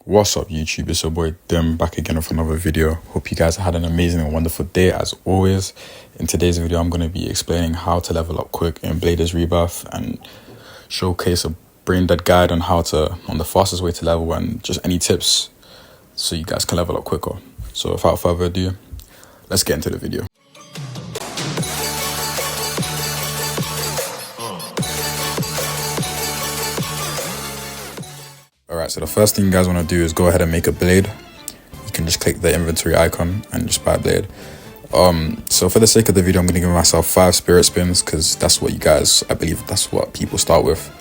What's up YouTube, it's your boy Dim back again with another video. Hope you guys had an amazing and wonderful day as always. In today's video I'm going to be explaining how to level up quick in Rebirth and showcase a brain dead guide on the fastest way to level and just any tips so you guys can level up quicker. So without further ado, let's get into the video. Alright, so the first thing you guys want to do is go ahead and make a blade. You can just click the inventory icon and just buy a blade. So for the sake of the video, I'm going to give myself 5 spirit spins because that's what I believe that's what people start with.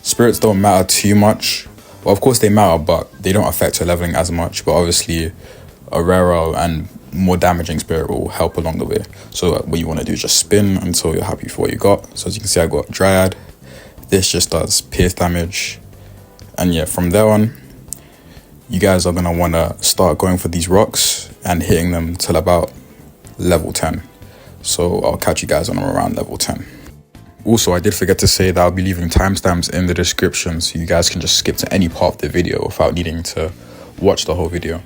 Spirits don't matter too much. Well, of course they matter, but they don't affect your leveling as much. But obviously a rarer and more damaging spirit will help along the way. So what you want to do is just spin until you're happy for what you got. So as you can see, I got Dryad. This just does pierce damage. And yeah, from there on, you guys are going to want to start going for these rocks and hitting them till about level 10. So I'll catch you guys on around level 10. Also, I did forget to say that I'll be leaving timestamps in the description so you guys can just skip to any part of the video without needing to watch the whole video.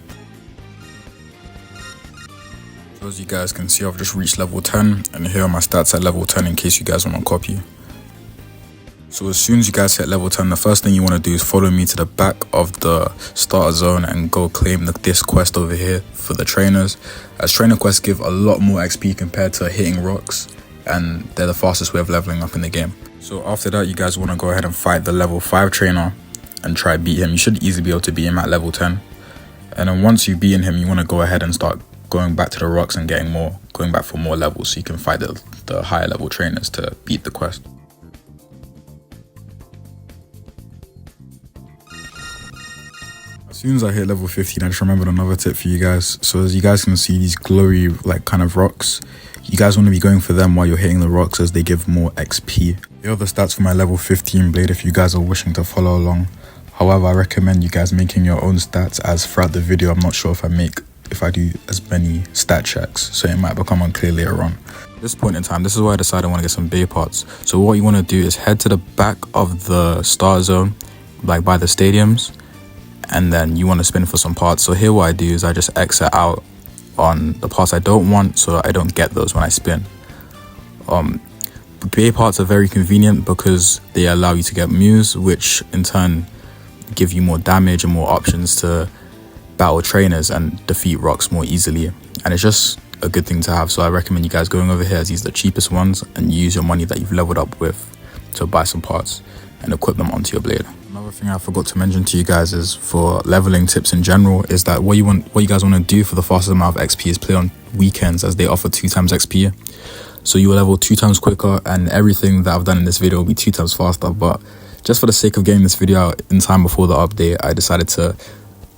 So as you guys can see, I've just reached level 10 and here are my stats at level 10 in case you guys want to copy. So as soon as you guys hit level 10, the first thing you want to do is follow me to the back of the starter zone and go claim this quest over here for the trainers. As trainer quests give a lot more XP compared to hitting rocks, and they're the fastest way of leveling up in the game. So after that, you guys want to go ahead and fight the level 5 trainer and try beat him. You should easily be able to beat him at level 10. And then once you've beaten him, you want to go ahead and start going back to the rocks and going back for more levels so you can fight the higher level trainers to beat the quest. As soon as I hit level 15, I just remembered another tip for you guys. So as you guys can see, these glowy kind of rocks, you guys want to be going for them while you're hitting the rocks as they give more XP. Here are the stats for my level 15 blade if you guys are wishing to follow along. However, I recommend you guys making your own stats as throughout the video I'm not sure if I do as many stat checks, so it might become unclear later on. At this point in time, this is why I decided I want to get some Bey Parts. So what you want to do is head to the back of the star zone, like by the stadiums, and then you want to spin for some parts. So here what I do is I just exit out on the parts I don't want so I don't get those when I spin. Bey Parts are very convenient because they allow you to get moves, which in turn give you more damage and more options to battle trainers and defeat rocks more easily. And it's just a good thing to have, so I recommend you guys going over here as these are the cheapest ones and use your money that you've leveled up with to buy some parts and equip them onto your blade. Another thing I forgot to mention to you guys is for leveling tips in general is that what you guys want to do for the fastest amount of XP is play on weekends as they offer 2 times XP. So you will level 2 times quicker and everything that I've done in this video will be 2 times faster. But just for the sake of getting this video out in time before the update, I decided to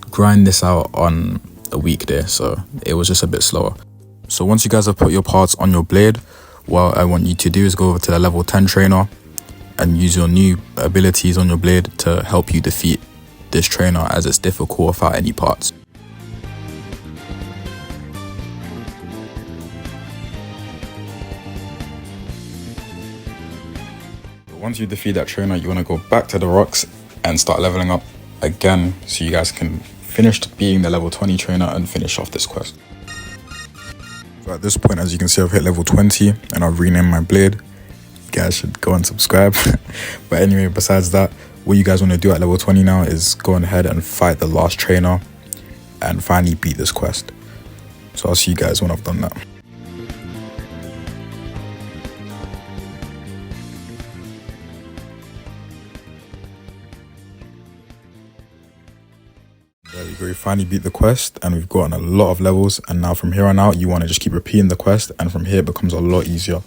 grind this out on a weekday, so it was just a bit slower. So once you guys have put your parts on your blade, what I want you to do is go over to the level 10 trainer and use your new abilities on your blade to help you defeat this trainer as it's difficult without any parts. Once you defeat that trainer, you want to go back to the rocks and start leveling up again so you guys can finish being the level 20 trainer and finish off this quest. So at this point, as you can see, I've hit level 20 and I've renamed my blade. You guys should go and subscribe. But anyway, besides that, what you guys want to do at level 20 now is go ahead and fight the last trainer and finally beat this quest. So I'll see you guys when I've done that. There we go, we finally beat the quest and we've gotten a lot of levels, and now from here on out you want to just keep repeating the quest, and from here it becomes a lot easier.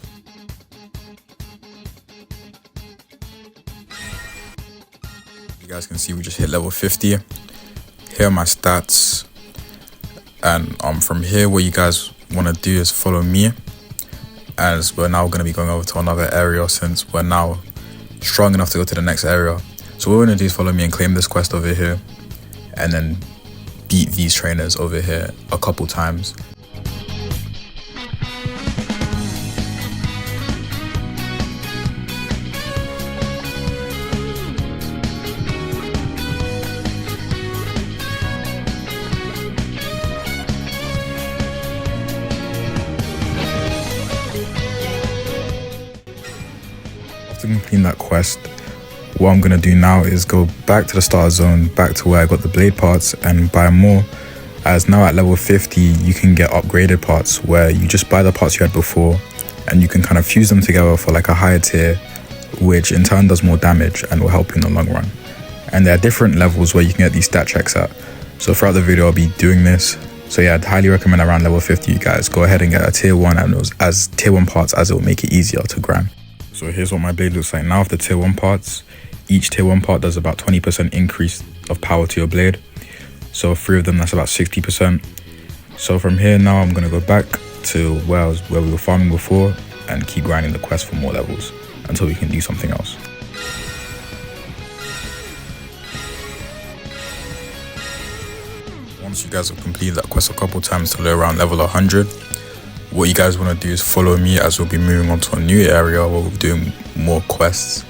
You guys can see we just hit level 50. Here are my stats, and from here what you guys want to do is follow me as we're now going to be going over to another area since we're now strong enough to go to the next area. So what we're going to do is follow me and claim this quest over here and then beat these trainers over here a couple times. completing that quest, what I'm going to do now is go back to the starter zone, back to where I got the blade parts, and buy more, as now at level 50 you can get upgraded parts where you just buy the parts you had before and you can kind of fuse them together for like a higher tier, which in turn does more damage and will help you in the long run. And there are different levels where you can get these stat checks at, so throughout the video I'll be doing this. So yeah, I'd highly recommend around level 50 you guys go ahead and get a tier 1 and those as tier 1 parts, as it will make it easier to grind. So here's what my blade looks like now with the tier 1 parts. Each tier 1 part does about 20% increase of power to your blade. So 3 of them, that's about 60%. So from here now I'm going to go back to where we were farming before and keep grinding the quest for more levels until we can do something else. Once you guys have completed that quest a couple times till around level 100, what you guys want to do is follow me, as we'll be moving on to a new area where we'll be doing more quests.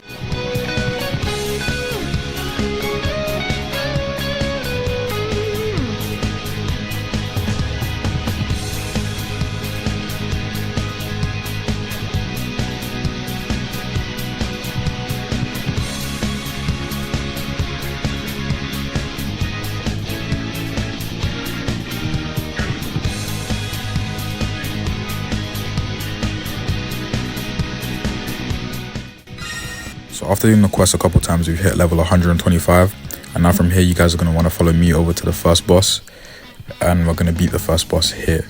So after doing the quest a couple times, we've hit level 125, and now from here you guys are going to want to follow me over to the first boss, and we're going to beat the first boss here.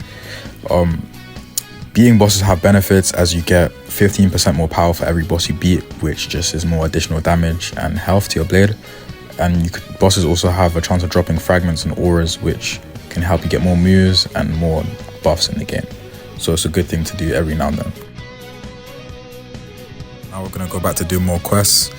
Beating bosses have benefits, as you get 15% more power for every boss you beat, which just is more additional damage and health to your blade. And bosses also have a chance of dropping fragments and auras, which can help you get more moves and more buffs in the game. So it's a good thing to do every now and then. Now we're going to go back to do more quests,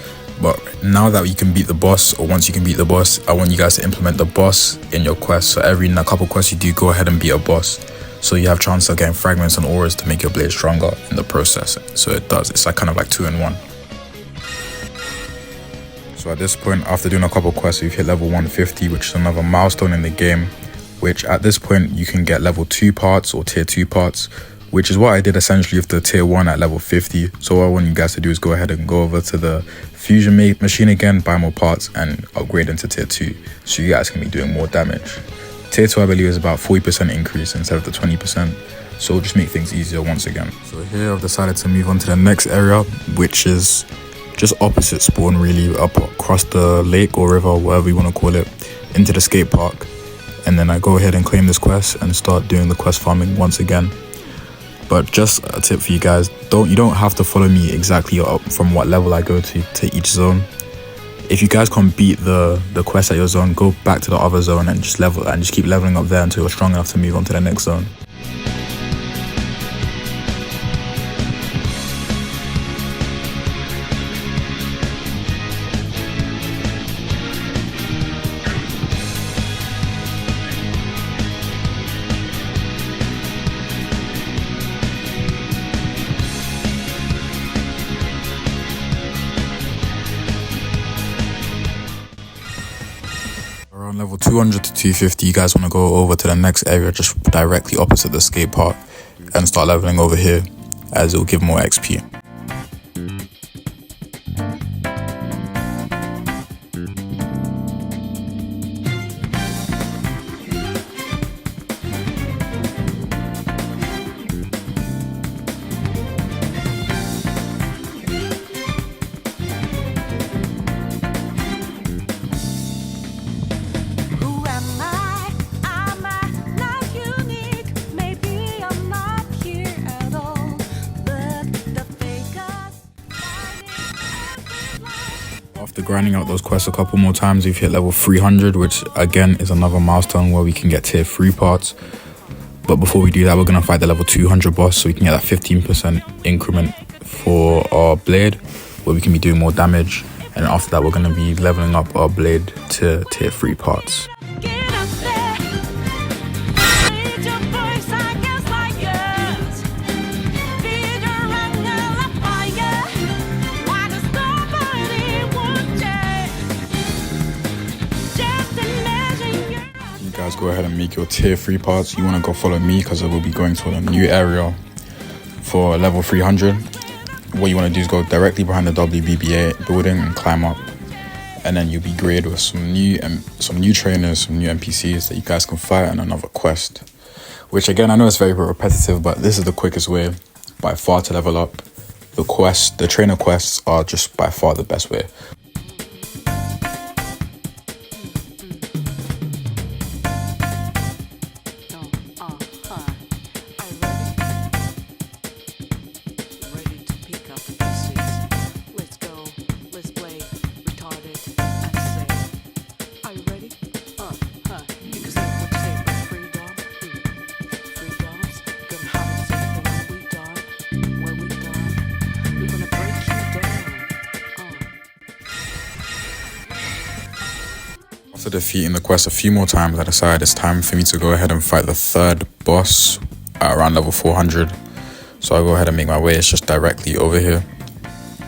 but now that you can beat the boss, or once you can beat the boss, I want you guys to implement the boss in your quest. So every couple quests you do, go ahead and beat a boss, so you have chance of getting fragments and auras to make your blade stronger in the process. So it's like kind of like 2 in 1. So at this point, after doing a couple quests, we've hit level 150, which is another milestone in the game, which at this point you can get level 2 parts or tier 2 parts, which is what I did essentially with the tier 1 at level 50. So what I want you guys to do is go ahead and go over to the fusion machine again, buy more parts and upgrade into tier 2, so you guys can be doing more damage. Tier 2 I believe is about 40% increase instead of the 20%, so it'll just make things easier once again. So here I've decided to move on to the next area, which is just opposite spawn really, up across the lake or river, whatever you want to call it, into the skate park. And then I go ahead and claim this quest and start doing the quest farming once again. But just a tip for you guys, you don't have to follow me exactly up from what level I go to each zone. If you guys can't beat the quest at your zone, go back to the other zone and just keep leveling up there until you're strong enough to move on to the next zone. Around level 200 to 250, you guys want to go over to the next area just directly opposite the skate park and start leveling over here, as it will give more XP. After grinding out those quests a couple more times, we've hit level 300, which again is another milestone where we can get tier 3 parts. But before we do that, we're going to fight the level 200 boss, so we can get that 15% increment for our blade, where we can be doing more damage. And after that, we're going to be leveling up our blade to tier 3 parts. Go ahead and make your tier 3 parts. You want to go follow me because I will be going to a new area for level 300. what you want to do is go directly behind the WBBA building and climb up, and then you'll be greeted with some new trainers, some new NPCs that you guys can fight, and another quest. Which again, I know it's very repetitive, but this is the quickest way by far to level up. The trainer quests are just by far the best way. After defeating the quest a few more times, I decided it's time for me to go ahead and fight the third boss at around level 400. So I go ahead and make my way. It's just directly over here.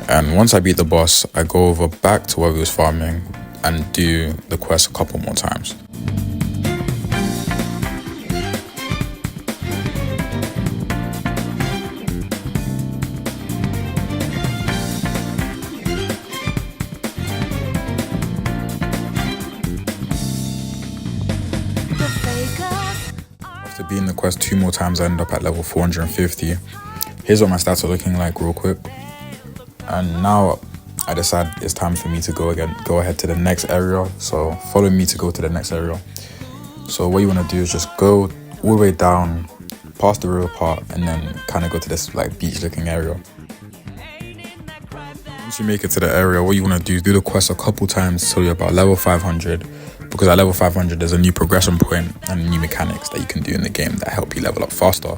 And once I beat the boss, I go over back to where we was farming and do the quest a couple more times. After beating the quest 2 more times, I end up at level 450. Here's what my stats are looking like real quick. And now I decide it's time for me to go ahead to the next area. So follow me to go to the next area. So what you want to do is just go all the way down past the river part and then kind of go to this like beach looking area. Once you make it to the area, what you want to do is do the quest a couple times till you're about level 500. Because at level 500, there's a new progression point and new mechanics that you can do in the game that help you level up faster.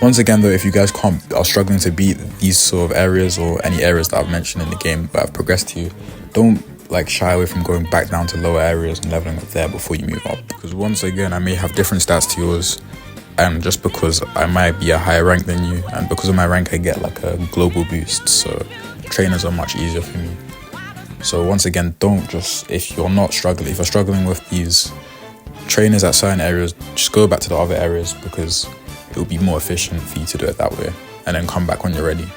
Once again though, if you guys are struggling to beat these sort of areas or any areas that I've mentioned in the game that I've progressed to, don't like shy away from going back down to lower areas and leveling up there before you move up. Because once again, I may have different stats to yours, and just because I might be a higher rank than you, and because of my rank I get like a global boost, so trainers are much easier for me. So once again, if you're struggling with these trainers at certain areas, just go back to the other areas because it will be more efficient for you to do it that way, and then come back when you're ready.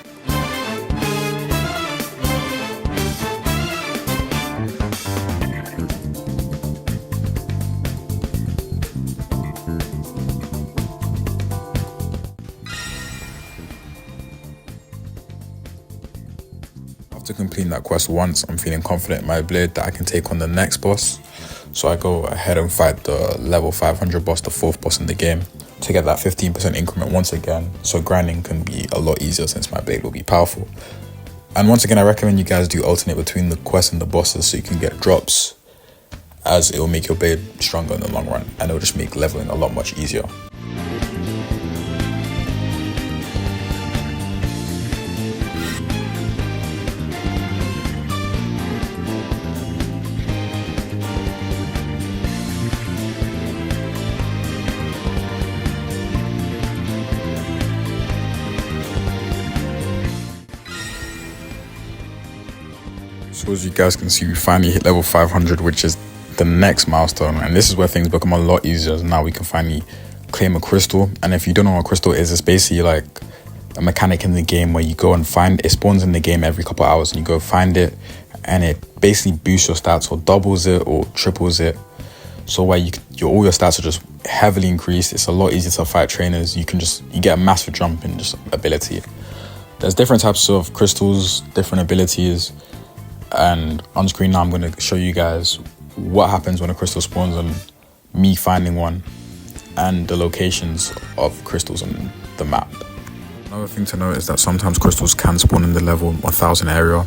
After completing that quest once, I'm feeling confident in my blade that I can take on the next boss. So I go ahead and fight the level 500 boss, the 4th boss in the game, to get that 15% increment once again. So grinding can be a lot easier since my blade will be powerful. And once again, I recommend you guys do alternate between the quests and the bosses so you can get drops, as it will make your blade stronger in the long run, and it will just make leveling a lot much easier. So as you guys can see, we finally hit level 500, which is the next milestone, and this is where things become a lot easier. Now we can finally claim a crystal. And if you don't know what a crystal is, it's basically like a mechanic in the game where you go and find it. Spawns in the game every couple of hours and you go find it, and it basically boosts your stats or doubles it or triples it. So where all your stats are just heavily increased. It's a lot easier to fight trainers. You get a massive jump in just ability. There's different types of crystals, different abilities. And on screen now, I'm going to show you guys what happens when a crystal spawns and me finding one and the locations of crystals on the map. Another thing to note is that sometimes crystals can spawn in the level 1000 area.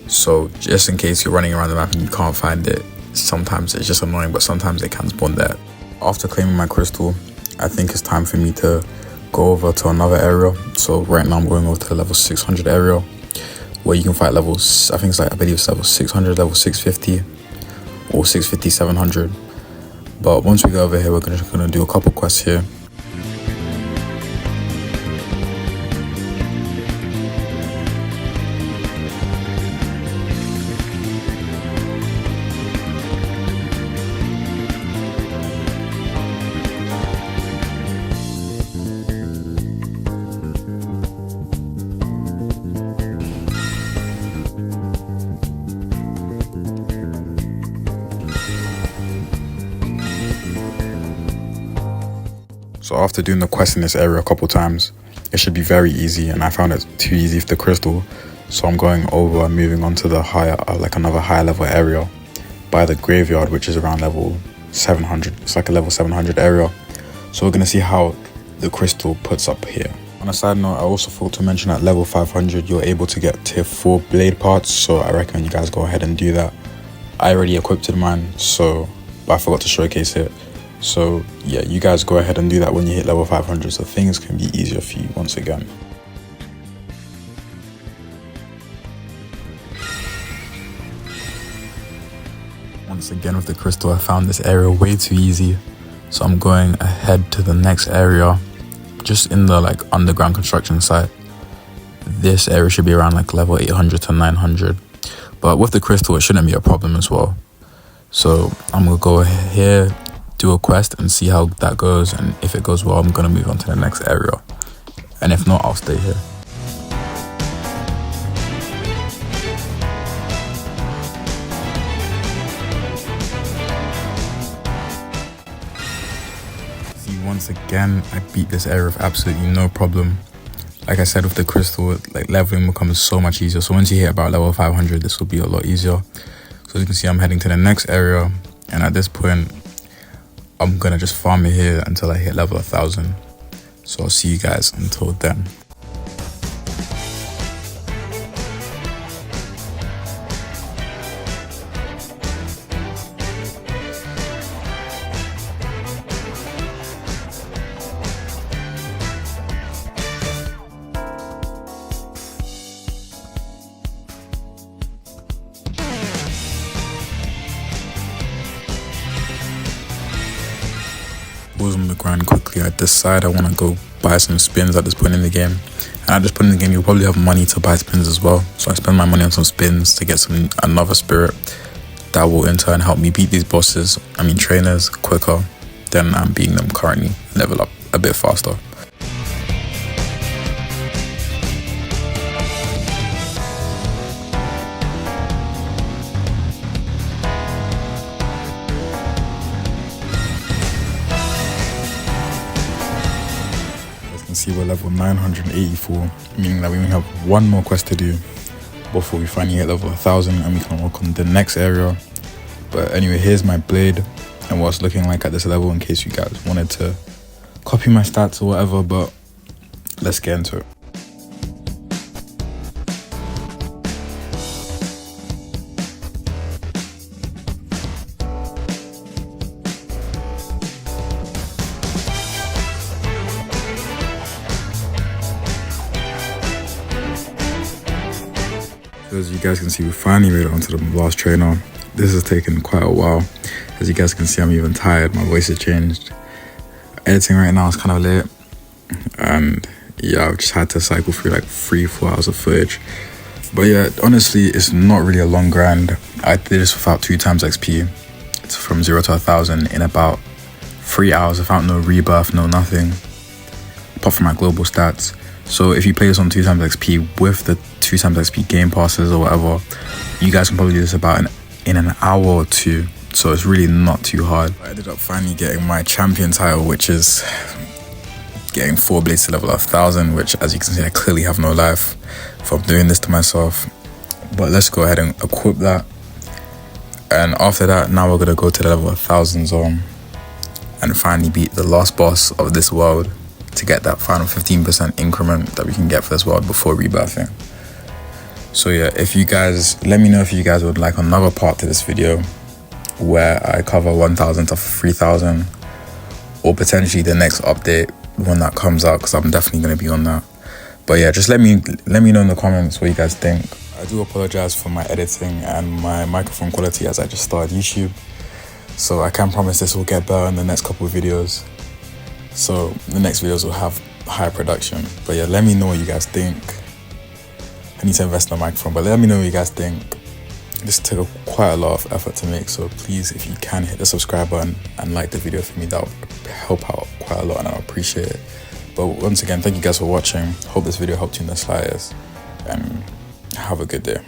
So just in case you're running around the map and you can't find it, sometimes it's just annoying, but sometimes it can spawn there. After claiming my crystal, I think it's time for me to go over to another area. So right now I'm going over to the level 600 area, where you can fight levels, I believe it's level 600, level 650, or 650, 700. But once we go over here, we're just gonna do a couple quests here. So after doing the quest in this area a couple times, it should be very easy, and I found it too easy for the crystal. So I'm going over and moving on to the higher, like another higher level area by the graveyard, which is around level 700. It's like a level 700 area. So we're gonna see how the crystal puts up here. On a side note, I also forgot to mention at level 500, you're able to get tier 4 blade parts. So I recommend you guys go ahead and do that. I already equipped mine, but I forgot to showcase it. So yeah, you guys go ahead and do that when you hit level 500, so things can be easier for you once again. Once again with the crystal, I found this area way too easy. So I'm going ahead to the next area, just in the like underground construction site. This area should be around like level 800 to 900. But with the crystal, it shouldn't be a problem as well. So I'm gonna go here, do a quest and see how that goes, and if it goes well, I'm gonna move on to the next area, and if not, I'll stay here. See, once again, I beat this area with absolutely no problem. Like I said, with the crystal, like leveling becomes so much easier. So once you hit about level 500, this will be a lot easier. So as you can see, I'm heading to the next area, and at this point, I'm gonna just farm it here until I hit level 1000. So I'll see you guys until then. On the grind quickly, I decide I want to go buy some spins at this point in the game. And at this point in the game, you'll probably have money to buy spins as well. So I spend my money on some spins to get another spirit that will in turn help me beat these trainers quicker than I'm beating them currently, level up a bit faster. See, we're level 984, meaning that we only have one more quest to do before we finally hit level 1000 and we can work on the next area. But anyway, here's my blade and what it's looking like at this level, in case you guys wanted to copy my stats or whatever. But let's get into it. As you guys can see, we finally made it onto the last trainer. This has taken quite a while. As you guys can see, I'm even tired. My voice has changed. Editing right now is kind of late. And yeah, I've just had to cycle through like 3-4 hours of footage. But yeah, honestly, it's not really a long grind. I did this without 2 times XP. It's from 0 to 1000 in about 3 hours without no rebirth, no nothing. Apart from my global stats. So if you play this on 2 times XP with the 2 times XP game passes or whatever, you guys can probably do this about in an hour or 2. So it's really not too hard. I ended up finally getting my champion title, which is getting 4 blades to level 1000, which as you can see, I clearly have no life from doing this to myself. But let's go ahead and equip that. And after that, now we're gonna go to the level 1000 zone and finally beat the last boss of this world to get that final 15% increment that we can get for this world before rebirthing. So yeah, if you guys, let me know if you guys would like another part to this video where I cover 1000 to 3000, or potentially the next update when that comes out, because I'm definitely going to be on that. But yeah, just let me know in the comments what you guys think. I do apologize for my editing and my microphone quality as I just started YouTube, so I can promise this will get better in the next couple of videos. So the next videos will have higher production. But yeah, let me know what you guys think. I need to invest in the microphone, but let me know what you guys think. This took quite a lot of effort to make, so please, if you can, hit the subscribe button and like the video for me. That would help out quite a lot and I appreciate it. But once again, thank you guys for watching. Hope this video helped you in the slightest, and have a good day.